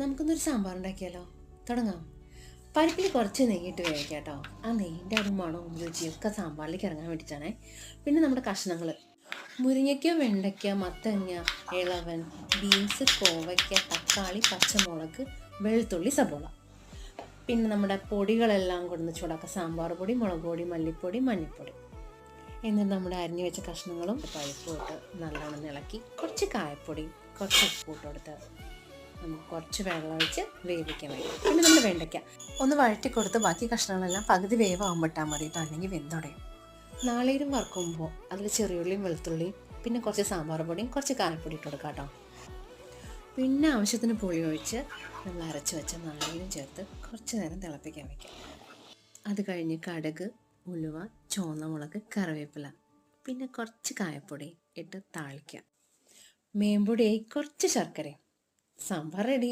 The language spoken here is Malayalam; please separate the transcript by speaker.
Speaker 1: നമുക്കൊന്നൊരു സാമ്പാർ ഉണ്ടാക്കിയാലോ? തുടങ്ങാം. പരിപ്പിൽ കുറച്ച് നെയ്യിട്ട് വേവിക്കാം കേട്ടോ. ആ നെയ്യിൻ്റെ ഒരു മണവും രുചിയും ഒക്കെ സാമ്പാറിലേക്ക് ഇറങ്ങാൻ വേണ്ടിയിട്ടാണേ. പിന്നെ നമ്മുടെ കഷ്ണങ്ങൾ: മുരിങ്ങയ്ക്ക, വെണ്ടയ്ക്ക, മത്തങ്ങ, ഇളവൻ, ബീൻസ്, കോവയ്ക്ക, തക്കാളി, പച്ചമുളക്, വെളുത്തുള്ളി, സബോള. പിന്നെ നമ്മുടെ പൊടികളെല്ലാം കൊടുന്ന് ചൂടാക്കുക: സാമ്പാർ പൊടി, മുളക് പൊടി, മല്ലിപ്പൊടി, മഞ്ഞൾപ്പൊടി. എന്നിട്ട് നമ്മുടെ അരിഞ്ഞു വെച്ച കഷ്ണങ്ങളും പരിപ്പും ഇട്ട് നല്ലോണം ഇളക്കി കുറച്ച് കായപ്പൊടി, കുറച്ച് ഉപ്പ് ഇട്ട് കൊടുത്ത് നമുക്ക് കുറച്ച് വെള്ളം ഒഴിച്ച് വേവിക്കാൻ വയ്ക്കും. പിന്നെ നമ്മൾ വെണ്ടയ്ക്ക ഒന്ന് വഴറ്റി കൊടുത്ത് ബാക്കി കഷ്ണങ്ങളെല്ലാം പകുതി വേവാകുമ്പോട്ടാൽ മതി, അല്ലെങ്കിൽ വെന്തുടയും. നാളികേരം വറുക്കുമ്പോൾ അതിൽ ചെറിയുള്ളിയും വെളുത്തുള്ളിയും പിന്നെ കുറച്ച് സാമ്പാർ പൊടിയും കുറച്ച് കായപ്പൊടി ഇട്ട് കൊടുക്കാം കേട്ടോ. പിന്നെ ആവശ്യത്തിന് പുളി ഒഴിച്ച് നമ്മൾ അരച്ച് വെച്ച നാളികേരം ചേർത്ത് കുറച്ച് നേരം തിളപ്പിക്കാൻ വയ്ക്കാം. അത് കഴിഞ്ഞ് കടുക്, ഉലുവ, ചുവന്ന മുളക്, കറിവേപ്പില, പിന്നെ കുറച്ച് കായപ്പൊടി ഇട്ട് താളിക്കുക. മേമ്പൊടിയായി കുറച്ച് ശർക്കരയും. സാമ്പാർ റെഡി.